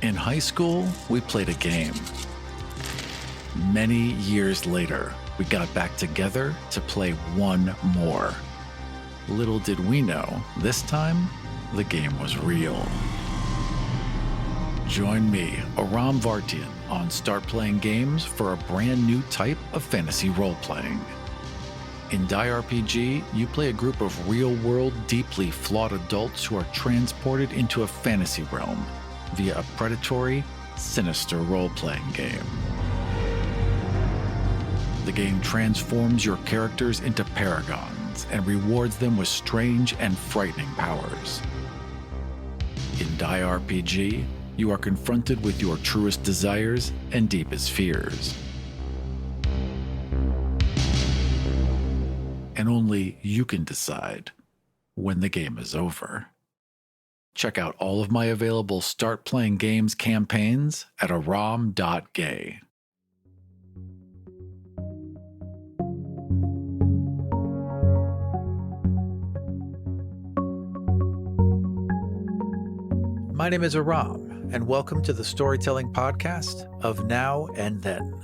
In high school, we played a game. Many years later, we got back together to play one more. Little did we know, this time, the game was real. Join me, Aram Vartian, on Start Playing Games for a brand new type of fantasy role-playing. In Die RPG, you play a group of real-world, deeply flawed adults who are transported into a fantasy realm via a predatory, sinister role-playing game. The game transforms your characters into paragons and rewards them with strange and frightening powers. In Die RPG, you are confronted with your truest desires and deepest fears. And only you can decide when the game is over. Check out all of my available Start Playing Games campaigns at aram.gay. My name is Aram, and welcome to the storytelling podcast of Now and Then.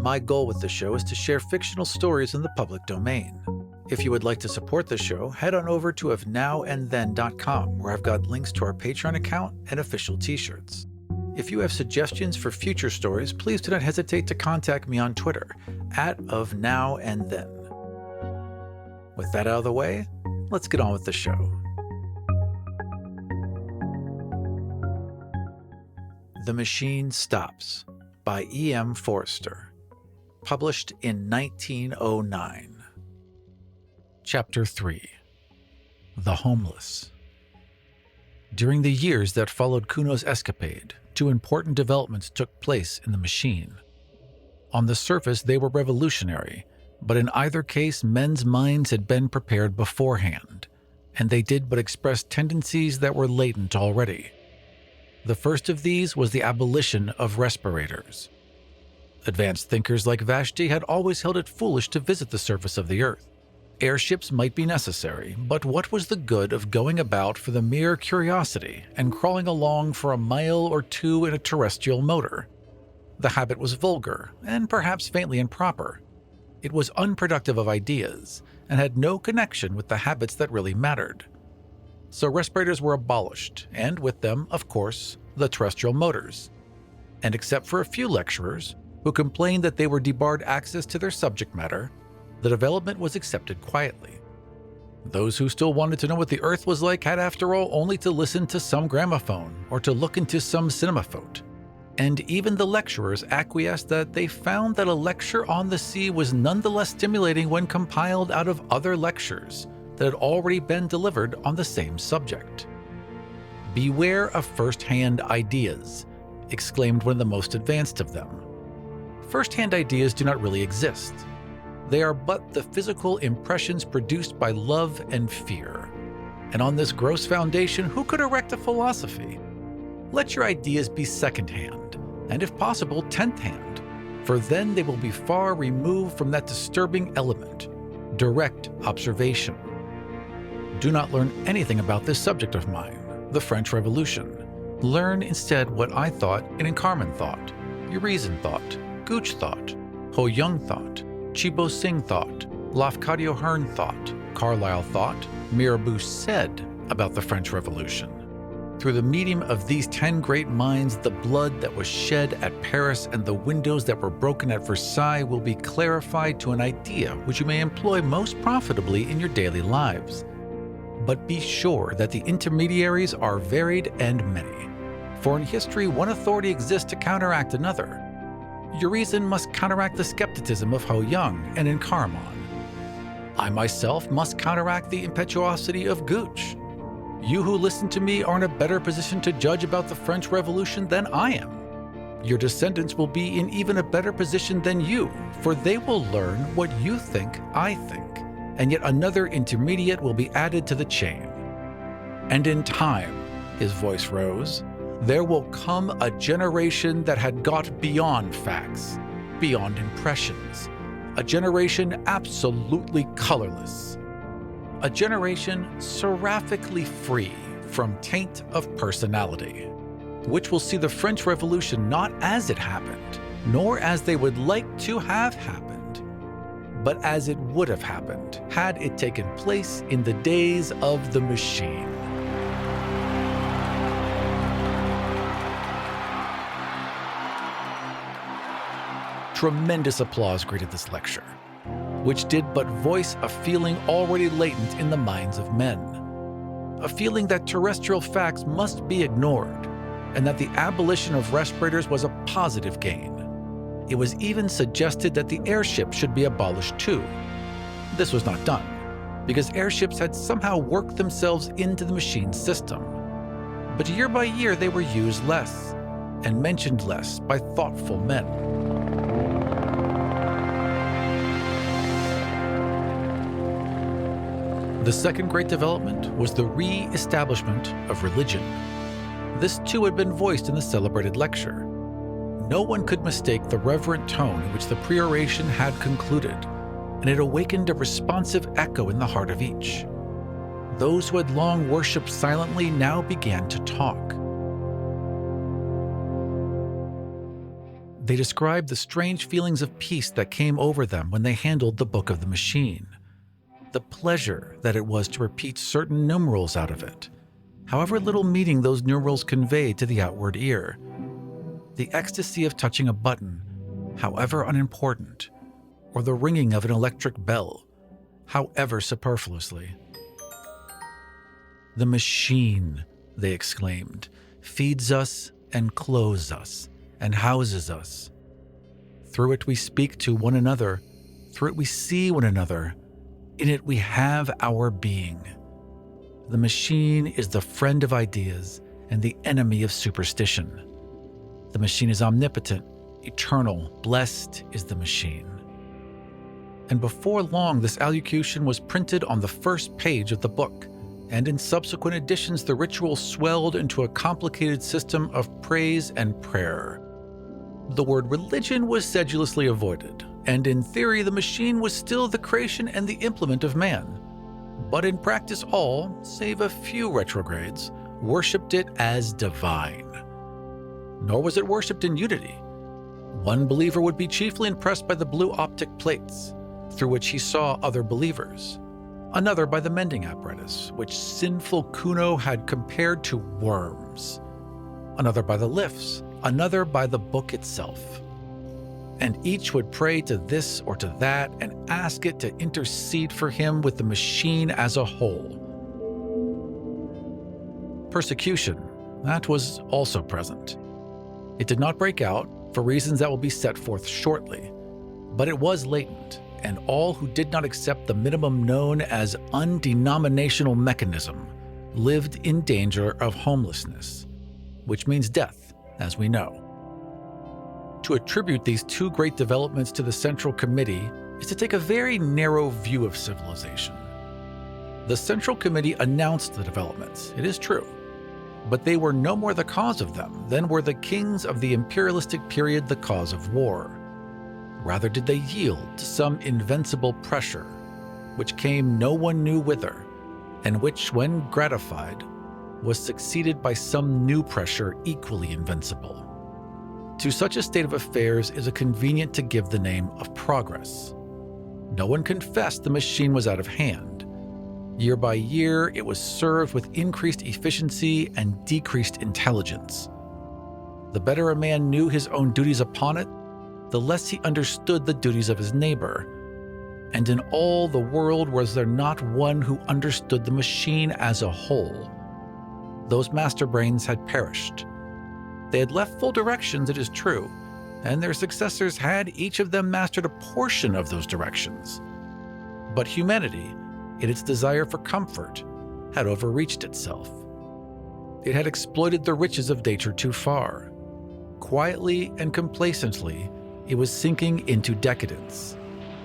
My goal with the show is to share fictional stories in the public domain. If you would like to support the show, head on over to ofnowandthen.com, where I've got links to our Patreon account and official t-shirts. If you have suggestions for future stories, please do not hesitate to contact me on Twitter, @ofnowandthen. With that out of the way, let's get on with the show. The Machine Stops by E.M. Forster, published in 1909. Chapter 3. The Homeless. During the years that followed Kuno's escapade, two important developments took place in the machine. On the surface, they were revolutionary, but in either case, men's minds had been prepared beforehand, and they did but express tendencies that were latent already. The first of these was the abolition of respirators. Advanced thinkers like Vashti had always held it foolish to visit the surface of the earth. Airships might be necessary, but what was the good of going about for the mere curiosity and crawling along for a mile or two in a terrestrial motor? The habit was vulgar and perhaps faintly improper. It was unproductive of ideas and had no connection with the habits that really mattered. So respirators were abolished, and with them, of course, the terrestrial motors. And except for a few lecturers who complained that they were debarred access to their subject matter, the development was accepted quietly. Those who still wanted to know what the Earth was like had, after all, only to listen to some gramophone or to look into some cinemaphone. And even the lecturers acquiesced that they found that a lecture on the sea was nonetheless stimulating when compiled out of other lectures that had already been delivered on the same subject. "Beware of first-hand ideas," exclaimed one of the most advanced of them. First-hand ideas do not really exist. They are but the physical impressions produced by love and fear. And on this gross foundation, who could erect a philosophy? Let your ideas be second-hand, and if possible, tenth-hand, for then they will be far removed from that disturbing element, direct observation. Do not learn anything about this subject of mine, the French Revolution. Learn instead what I thought and Incarman thought, Urizen thought, Gooch thought, Ho Young thought, Chibo Singh thought, Lafcadio Hearn thought, Carlyle thought, Mirabeau said about the French Revolution. Through the medium of these 10 great minds, the blood that was shed at Paris and the windows that were broken at Versailles will be clarified to an idea which you may employ most profitably in your daily lives. But be sure that the intermediaries are varied and many, for in history one authority exists to counteract another. Urizen must counteract the skepticism of Ho Young and Incarman. I myself must counteract the impetuosity of Gooch. You who listen to me are in a better position to judge about the French Revolution than I am. Your descendants will be in even a better position than you, for they will learn what you think I think, and yet another intermediate will be added to the chain. And in time, his voice rose, there will come a generation that had got beyond facts, beyond impressions, a generation absolutely colorless, a generation seraphically free from taint of personality. which will see the French Revolution not as it happened, nor as they would like to have happened, but as it would have happened had it taken place in the days of the machine. Tremendous applause greeted this lecture, which did but voice a feeling already latent in the minds of men. A feeling that terrestrial facts must be ignored, and that the abolition of respirators was a positive gain. It was even suggested that the airship should be abolished too. This was not done, because airships had somehow worked themselves into the machine system. But year by year they were used less, and mentioned less by thoughtful men. The second great development was the re-establishment of religion. This too had been voiced in the celebrated lecture. No one could mistake the reverent tone in which the peroration had concluded, and it awakened a responsive echo in the heart of each. Those who had long worshipped silently now began to talk. They described the strange feelings of peace that came over them when they handled the Book of the Machine. The pleasure that it was to repeat certain numerals out of it, however little meaning those numerals conveyed to the outward ear. The ecstasy of touching a button, however unimportant, or the ringing of an electric bell, however superfluously. "The machine," they exclaimed, "feeds us and clothes us and houses us. Through it we speak to one another, through it we see one another. In it we have our being. The machine is the friend of ideas and the enemy of superstition. The machine is omnipotent, eternal, blessed is the machine." And before long, this allocution was printed on the first page of the book, and in subsequent editions the ritual swelled into a complicated system of praise and prayer. The word religion was sedulously avoided, and in theory the machine was still the creation and the implement of man. But in practice all, save a few retrogrades, worshipped it as divine. Nor was it worshipped in unity. One believer would be chiefly impressed by the blue optic plates, through which he saw other believers. Another by the mending apparatus, which sinful Kuno had compared to worms. Another by the lifts, another by the book itself. And each would pray to this or to that and ask it to intercede for him with the machine as a whole. Persecution, that was also present. It did not break out, for reasons that will be set forth shortly, but it was latent, and all who did not accept the minimum known as undenominational mechanism lived in danger of homelessness, which means death, as we know. To attribute these two great developments to the Central Committee is to take a very narrow view of civilization. The Central Committee announced the developments, it is true, but they were no more the cause of them than were the kings of the imperialistic period the cause of war. Rather did they yield to some invincible pressure, which came no one knew whither, and which, when gratified, was succeeded by some new pressure equally invincible. To such a state of affairs is it convenient to give the name of progress. No one confessed the machine was out of hand. Year by year, it was served with increased efficiency and decreased intelligence. The better a man knew his own duties upon it, the less he understood the duties of his neighbor. And in all the world was there not one who understood the machine as a whole. Those master brains had perished. They had left full directions, it is true, and their successors had each of them mastered a portion of those directions. But humanity, in its desire for comfort, had overreached itself. It had exploited the riches of nature too far. Quietly and complacently, it was sinking into decadence,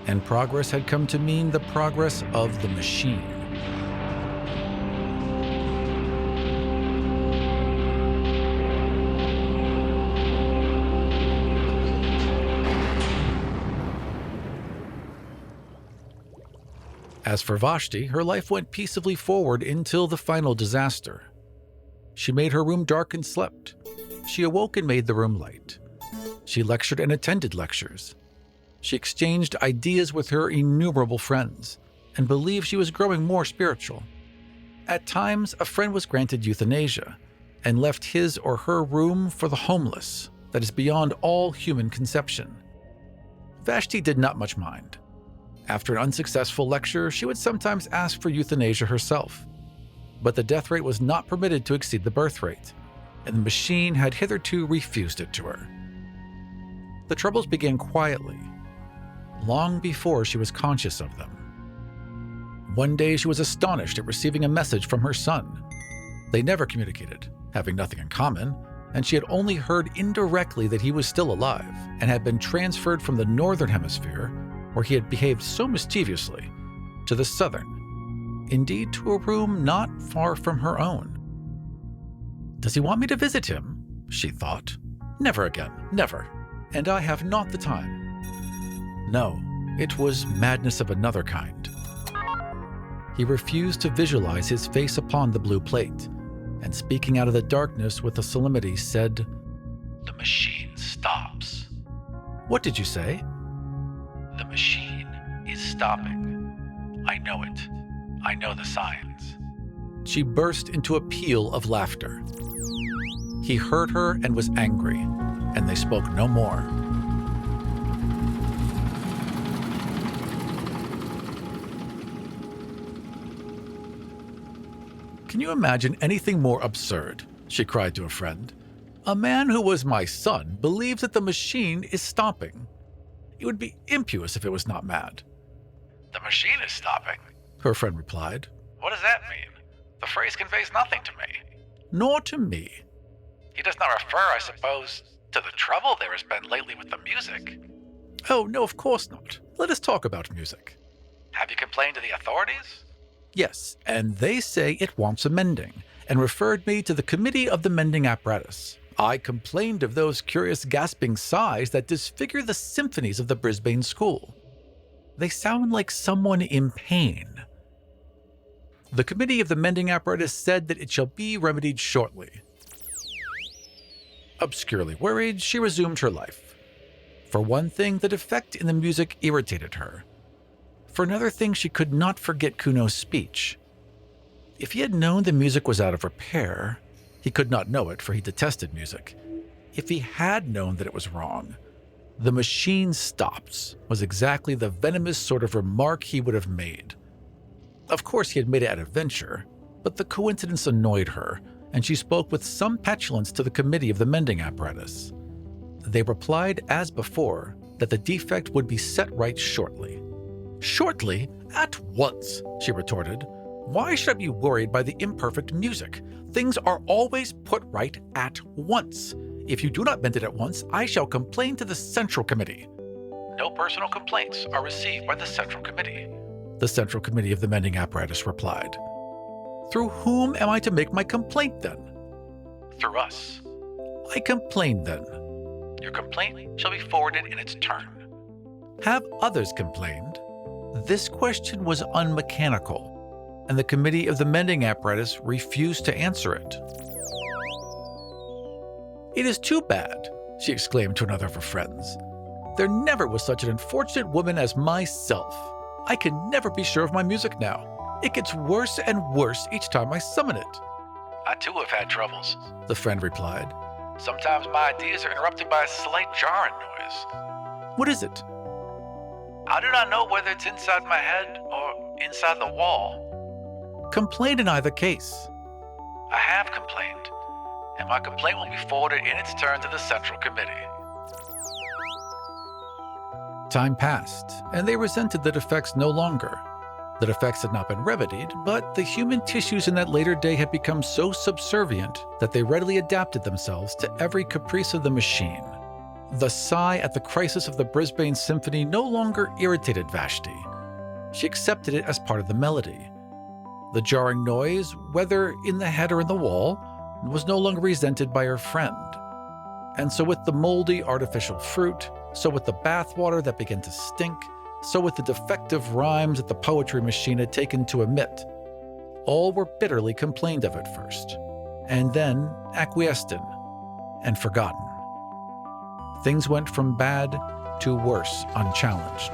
and progress had come to mean the progress of the machine. As for Vashti, her life went peaceably forward until the final disaster. She made her room dark and slept. She awoke and made the room light. She lectured and attended lectures. She exchanged ideas with her innumerable friends and believed she was growing more spiritual. At times, a friend was granted euthanasia and left his or her room for the homeless that is beyond all human conception. Vashti did not much mind. After an unsuccessful lecture, she would sometimes ask for euthanasia herself. But the death rate was not permitted to exceed the birth rate, and the machine had hitherto refused it to her. The troubles began quietly, long before she was conscious of them. One day she was astonished at receiving a message from her son. They never communicated, having nothing in common, and she had only heard indirectly that he was still alive and had been transferred from the northern hemisphere, where he had behaved so mischievously, to the southern, indeed to a room not far from her own. Does he want me to visit him? She thought. Never again, never. And I have not the time. No, it was madness of another kind. He refused to visualize his face upon the blue plate, and speaking out of the darkness with a solemnity said, "The machine stops." What did you say? "The machine is stopping. I know it. I know the signs." She burst into a peal of laughter. He heard her and was angry, and they spoke no more. Can you imagine anything more absurd? She cried to a friend. A man who was my son believes that the machine is stopping. It would be impious if it was not mad. "The machine is stopping," her friend replied. "What does that mean? The phrase conveys nothing to me." "Nor to me." "He does not refer, I suppose, to the trouble there has been lately with the music?" "Oh, no, of course not. Let us talk about music." "Have you complained to the authorities?" "Yes, and they say it wants amending, and referred me to the Committee of the Mending Apparatus. I complained of those curious gasping sighs that disfigure the symphonies of the Brisbane School. They sound like someone in pain." The Committee of the Mending Apparatus said that it shall be remedied shortly. Obscurely worried, she resumed her life. For one thing, the defect in the music irritated her. For another thing, she could not forget Kuno's speech. If he had known the music was out of repair, he could not know it, for he detested music. If he had known that it was wrong, "the machine stops" was exactly the venomous sort of remark he would have made. Of course, he had made it at a venture, but the coincidence annoyed her, and she spoke with some petulance to the Committee of the Mending Apparatus. They replied, as before, that the defect would be set right shortly. "Shortly? At once," she retorted. "Why should I be worried by the imperfect music? Things are always put right at once. If you do not mend it at once, I shall complain to the Central Committee." "No personal complaints are received by the Central Committee," the Central Committee of the Mending Apparatus replied. "Through whom am I to make my complaint, then?" "Through us." "I complain, then." "Your complaint shall be forwarded in its turn." "Have others complained?" This question was unmechanical, and the Committee of the Mending Apparatus refused to answer it. "It is too bad," she exclaimed to another of her friends. "There never was such an unfortunate woman as myself. I can never be sure of my music now. It gets worse and worse each time I summon it." "I too have had troubles," the friend replied. "Sometimes my ideas are interrupted by a slight jarring noise." "What is it?" "I do not know whether it's inside my head or inside the wall." "Complain in either case." "I have complained, and my complaint will be forwarded in its turn to the Central Committee." Time passed, and they resented the defects no longer. The defects had not been remedied, but the human tissues in that later day had become so subservient that they readily adapted themselves to every caprice of the machine. The sigh at the crisis of the Brisbane Symphony no longer irritated Vashti. She accepted it as part of the melody. The jarring noise, whether in the head or in the wall, was no longer resented by her friend. And so with the moldy artificial fruit, so with the bathwater that began to stink, so with the defective rhymes that the poetry machine had taken to emit, all were bitterly complained of at first, and then acquiesced in, and forgotten. Things went from bad to worse unchallenged.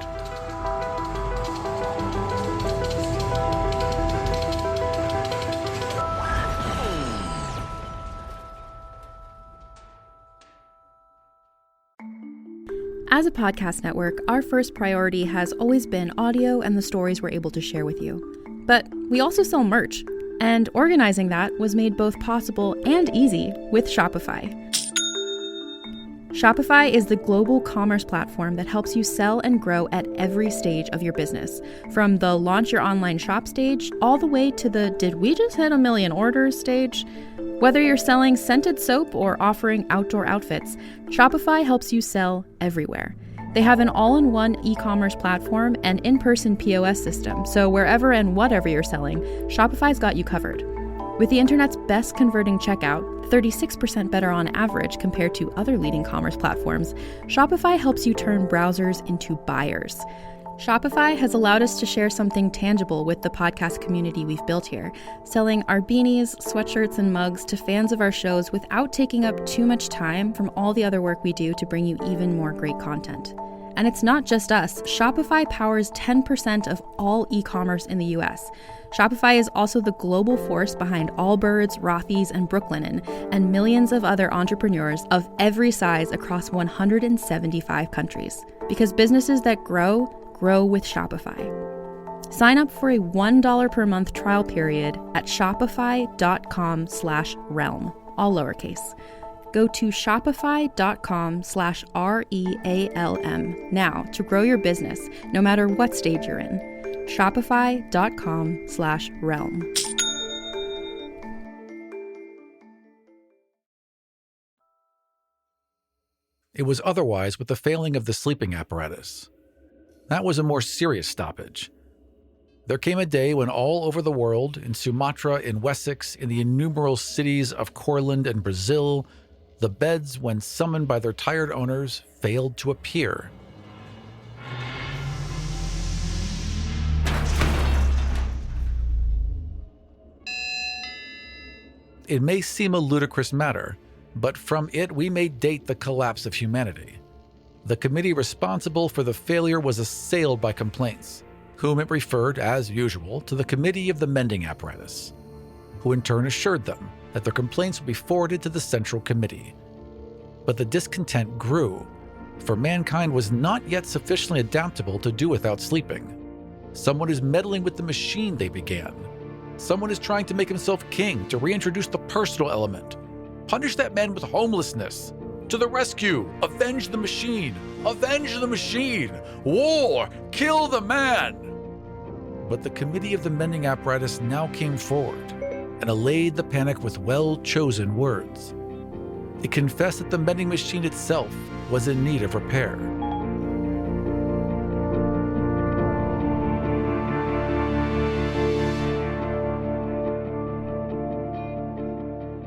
As a podcast network, our first priority has always been audio and the stories we're able to share with you. But we also sell merch, and organizing that was made both possible and easy with Shopify. Shopify is the global commerce platform that helps you sell and grow at every stage of your business, from the launch your online shop stage all the way to the did we just hit 1 million orders stage. Whether you're selling scented soap or offering outdoor outfits, Shopify helps you sell everywhere. They have an all-in-one e-commerce platform and in-person POS system, so wherever and whatever you're selling, Shopify's got you covered. With the internet's best converting checkout, 36% better on average compared to other leading commerce platforms, Shopify helps you turn browsers into buyers. Shopify has allowed us to share something tangible with the podcast community we've built here, selling our beanies, sweatshirts, and mugs to fans of our shows without taking up too much time from all the other work we do to bring you even more great content. And it's not just us. Shopify powers 10% of all e-commerce in the US. Shopify is also the global force behind Allbirds, Rothy's, and Brooklinen, and millions of other entrepreneurs of every size across 175 countries. Because businesses that grow with Shopify. Sign up for a $1 per month trial period at shopify.com/realm, all lowercase. Go to shopify.com/REALM now to grow your business, no matter what stage you're in. Shopify.com/realm. It was otherwise with the failing of the sleeping apparatus. That was a more serious stoppage. There came a day when all over the world, in Sumatra, in Wessex, in the innumerable cities of Courland and Brazil, the beds, when summoned by their tired owners, failed to appear. It may seem a ludicrous matter, but from it we may date the collapse of humanity. The committee responsible for the failure was assailed by complaints, whom it referred, as usual, to the Committee of the Mending Apparatus, who in turn assured them that their complaints would be forwarded to the Central Committee. But the discontent grew, for mankind was not yet sufficiently adaptable to do without sleeping. Someone is meddling with the machine, they began. Someone is trying to make himself king, to reintroduce the personal element. Punish that man with homelessness. To the rescue! Avenge the machine! Avenge the machine! War! Kill the man! But the Committee of the Mending Apparatus now came forward and allayed the panic with well-chosen words. It confessed that the mending machine itself was in need of repair.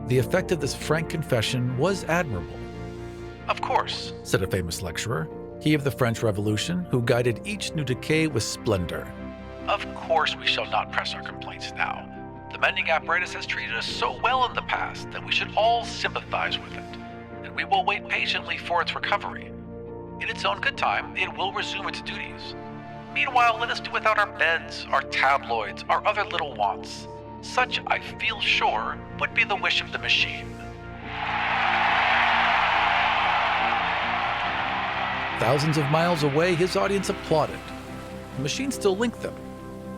The effect of this frank confession was admirable. "Of course," said a famous lecturer, he of the French Revolution, who guided each new decade with splendor. "Of course we shall not press our complaints now. The mending apparatus has treated us so well in the past that we should all sympathize with it, and we will wait patiently for its recovery. In its own good time, it will resume its duties. Meanwhile, let us do without our beds, our tabloids, our other little wants. Such, I feel sure, would be the wish of the machine." Thousands of miles away, his audience applauded. The machine still linked them.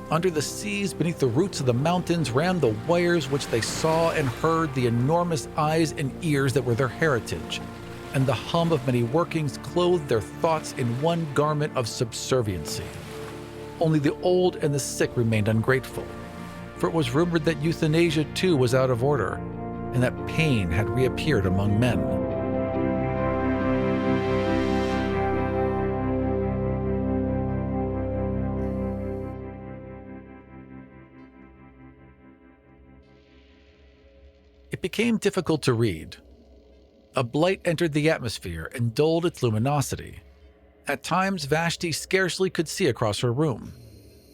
Under the seas, beneath the roots of the mountains, ran the wires which they saw and heard, the enormous eyes and ears that were their heritage, and the hum of many workings clothed their thoughts in one garment of subserviency. Only the old and the sick remained ungrateful, for it was rumored that euthanasia too was out of order, and that pain had reappeared among men. It became difficult to read. A blight entered the atmosphere and dulled its luminosity. At times, Vashti scarcely could see across her room.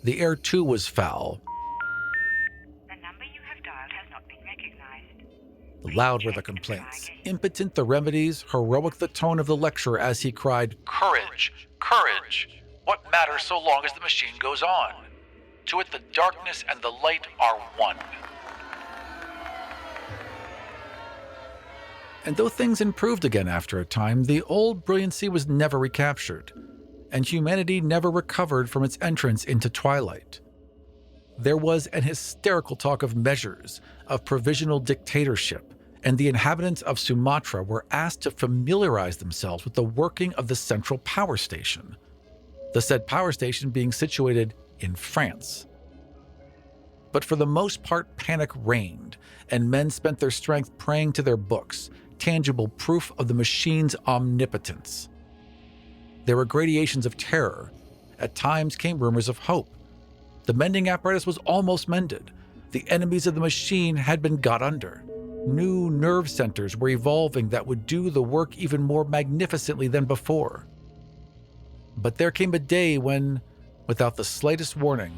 The air, too, was foul. The number you have dialed has not been recognized. Loud were the complaints, impotent the remedies, heroic the tone of the lecturer as he cried, "Courage! Courage! What matters so long as the machine goes on? To it the darkness and the light are one." And though things improved again after a time, the old brilliancy was never recaptured, and humanity never recovered from its entrance into twilight. There was an hysterical talk of measures, of provisional dictatorship, and the inhabitants of Sumatra were asked to familiarize themselves with the working of the central power station, the said power station being situated in France. But for the most part, panic reigned, and men spent their strength praying to their books, tangible proof of the machine's omnipotence. There were gradations of terror. At times came rumors of hope. The mending apparatus was almost mended. The enemies of the machine had been got under. New nerve centers were evolving that would do the work even more magnificently than before. But there came a day when, without the slightest warning,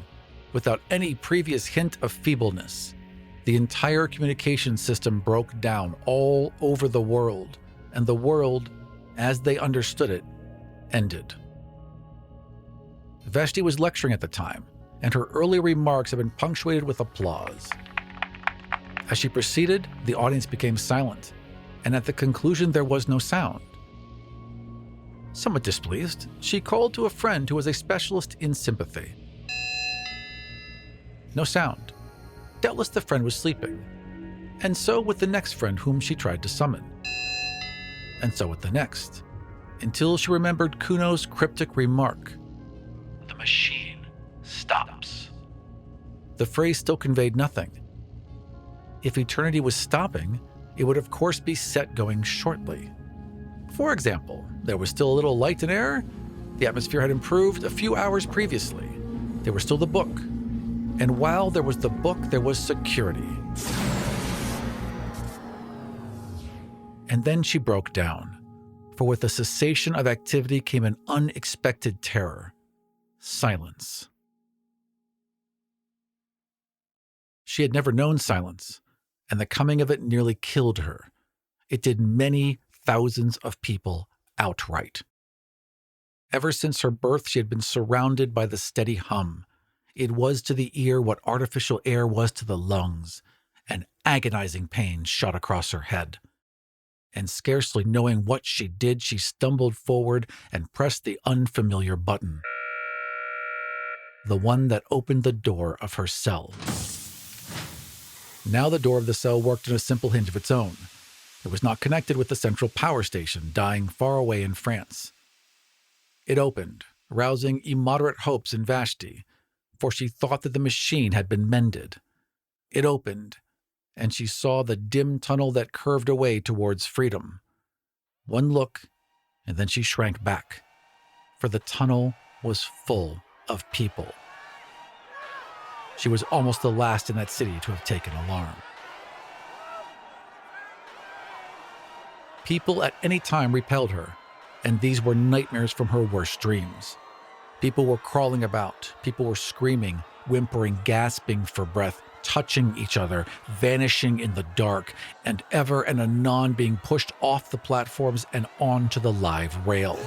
without any previous hint of feebleness, the entire communication system broke down all over the world, and the world, as they understood it, ended. Vashti was lecturing at the time, and her early remarks had been punctuated with applause. As she proceeded, the audience became silent, and at the conclusion there was no sound. Somewhat displeased, she called to a friend who was a specialist in sympathy. No sound. Doubtless the friend was sleeping, and so with the next friend whom she tried to summon, and so with the next, until she remembered Kuno's cryptic remark, "The machine stops." The phrase still conveyed nothing. If eternity was stopping, it would of course be set going shortly. For example, there was still a little light and air. The atmosphere had improved a few hours previously. There was still the book. And while there was the book, there was security. And then she broke down, for with the cessation of activity came an unexpected terror: silence. She had never known silence, and the coming of it nearly killed her. It did many thousands of people outright. Ever since her birth, she had been surrounded by the steady hum. It was to the ear what artificial air was to the lungs. An agonizing pain shot across her head. And scarcely knowing what she did, she stumbled forward and pressed the unfamiliar button. The one that opened the door of her cell. Now the door of the cell worked on a simple hinge of its own. It was not connected with the central power station, dying far away in France. It opened, rousing immoderate hopes in Vashti, for she thought that the machine had been mended. It opened, and she saw the dim tunnel that curved away towards freedom. One look, and then she shrank back, for the tunnel was full of people. She was almost the last in that city to have taken alarm. People at any time repelled her, and these were nightmares from her worst dreams. People were crawling about, people were screaming, whimpering, gasping for breath, touching each other, vanishing in the dark, and ever and anon being pushed off the platforms and onto the live rail.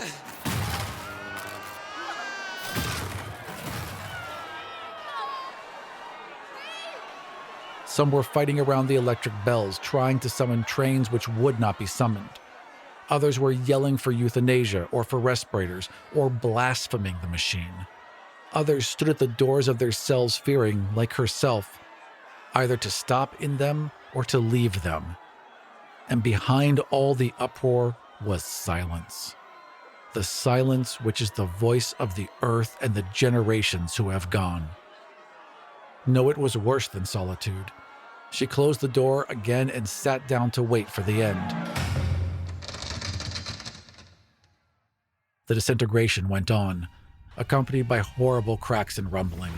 Some were fighting around the electric bells, trying to summon trains which would not be summoned. Others were yelling for euthanasia or for respirators, or blaspheming the machine. Others stood at the doors of their cells fearing, like herself, either to stop in them or to leave them. And behind all the uproar was silence. The silence which is the voice of the earth and the generations who have gone. No, it was worse than solitude. She closed the door again and sat down to wait for the end. The disintegration went on, accompanied by horrible cracks and rumbling.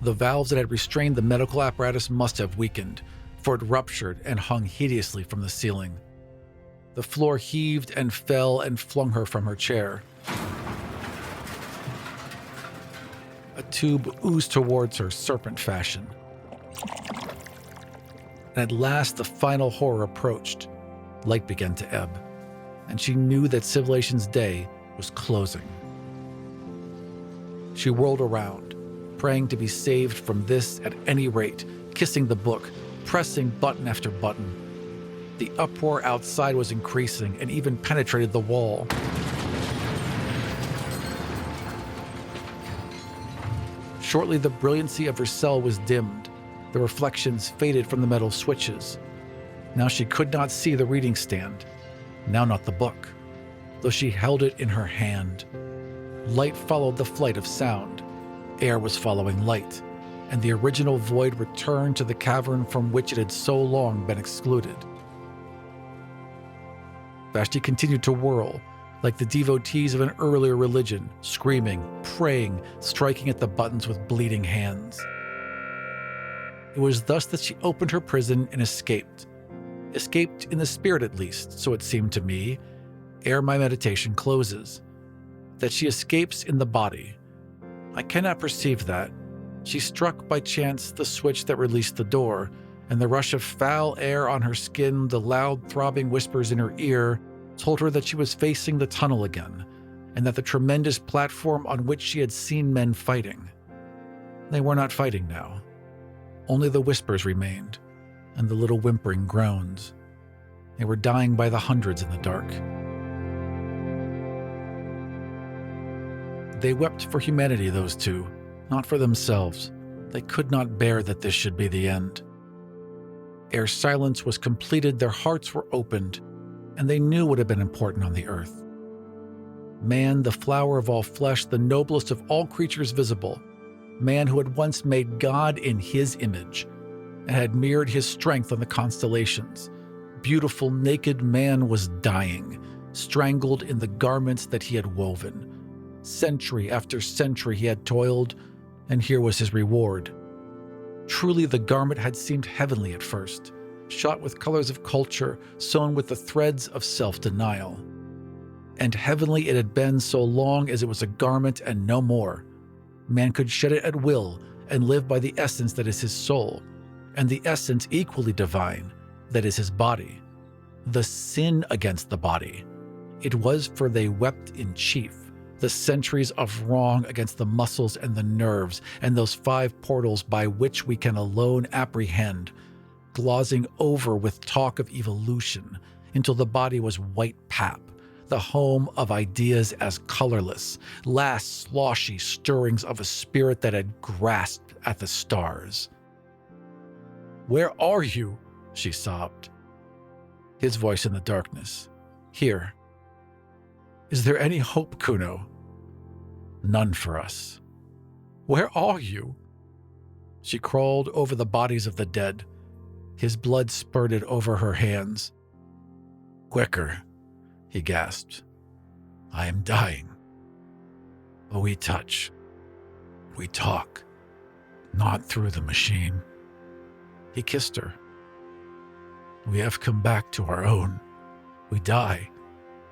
The valves that had restrained the medical apparatus must have weakened, for it ruptured and hung hideously from the ceiling. The floor heaved and fell and flung her from her chair. A tube oozed towards her, serpent fashion. And at last the final horror approached. Light began to ebb, and she knew that civilization's day was closing. She whirled around, praying to be saved from this at any rate, kissing the book, pressing button after button. The uproar outside was increasing and even penetrated the wall. Shortly, the brilliancy of her cell was dimmed. The reflections faded from the metal switches. Now she could not see the reading stand. Now not the book, though she held it in her hand. Light followed the flight of sound. Air was following light, and the original void returned to the cavern from which it had so long been excluded. Vashti continued to whirl, like the devotees of an earlier religion, screaming, praying, striking at the buttons with bleeding hands. It was thus that she opened her prison and escaped. Escaped in the spirit at least, so it seemed to me, ere my meditation closes. That she escapes in the body. I cannot perceive that. She struck by chance the switch that released the door, and the rush of foul air on her skin, the loud throbbing whispers in her ear, told her that she was facing the tunnel again, and that the tremendous platform on which she had seen men fighting. They were not fighting now. Only the whispers remained, and the little whimpering groans. They were dying by the hundreds in the dark. They wept for humanity, those two, not for themselves. They could not bear that this should be the end. Ere silence was completed, their hearts were opened, and they knew what had been important on the earth. Man, the flower of all flesh, the noblest of all creatures visible, man who had once made God in his image and had mirrored his strength on the constellations. Beautiful, naked man was dying, strangled in the garments that he had woven. Century after century he had toiled, and here was his reward. Truly the garment had seemed heavenly at first, shot with colors of culture, sewn with the threads of self-denial. And heavenly it had been so long as it was a garment and no more. Man could shed it at will and live by the essence that is his soul, and the essence equally divine, that is his body. The sin against the body. It was for they wept in chief, the centuries of wrong against the muscles and the nerves, and those 5 portals by which we can alone apprehend, glozing over with talk of evolution, until the body was white pap, the home of ideas as colorless, last sloshy stirrings of a spirit that had grasped at the stars. "Where are you?" she sobbed. His voice in the darkness. "Here." "Is there any hope, Kuno?" "None for us." "Where are you?" She crawled over the bodies of the dead. His blood spurted over her hands. "Quicker," he gasped. "I am dying." "But we touch. We talk. Not through the machine." He kissed her. "We have come back to our own. We die,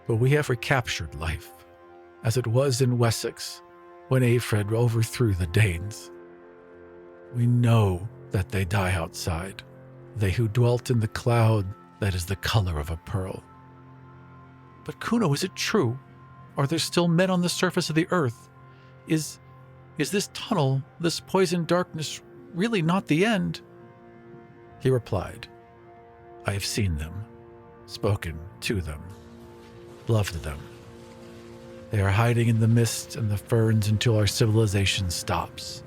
but we have recaptured life, as it was in Wessex when Alfred overthrew the Danes. We know that they die outside, they who dwelt in the cloud that is the color of a pearl." "But Kuno, is it true? Are there still men on the surface of the earth? Is this tunnel, this poison darkness, really not the end?" He replied, "I have seen them, spoken to them, loved them. They are hiding in the mist and the ferns until our civilization stops.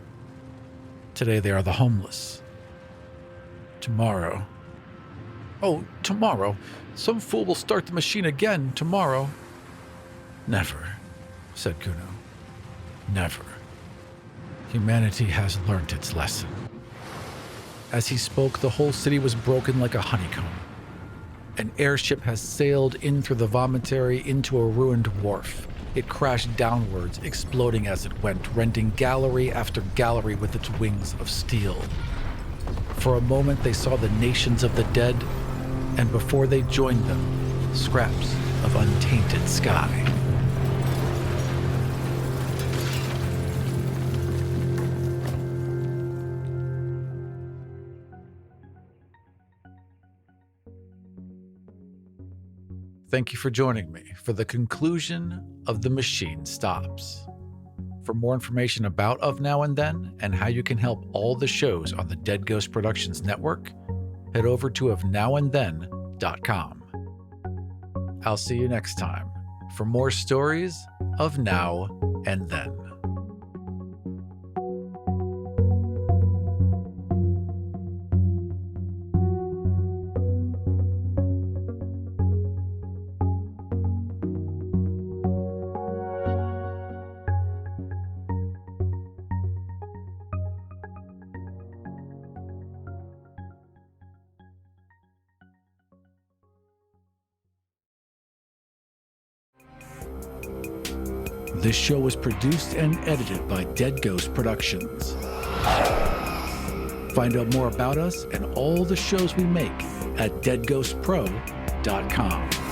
Today they are the homeless. Tomorrow..." "Oh, tomorrow. Some fool will start the machine again tomorrow." "Never," said Kuno. "Never. Humanity has learnt its lesson." As he spoke, the whole city was broken like a honeycomb. An airship has sailed in through the vomitory into a ruined wharf. It crashed downwards, exploding as it went, rending gallery after gallery with its wings of steel. For a moment they saw the nations of the dead, and before they joined them, scraps of untainted sky. Thank you for joining me for the conclusion of The Machine Stops. For more information about Of Now and Then and how you can help all the shows on the Dead Ghost Productions network, head over to ofnowandthen.com. I'll see you next time for more stories of Now and Then. This show was produced and edited by Dead Ghost Productions. Find out more about us and all the shows we make at deadghostpro.com.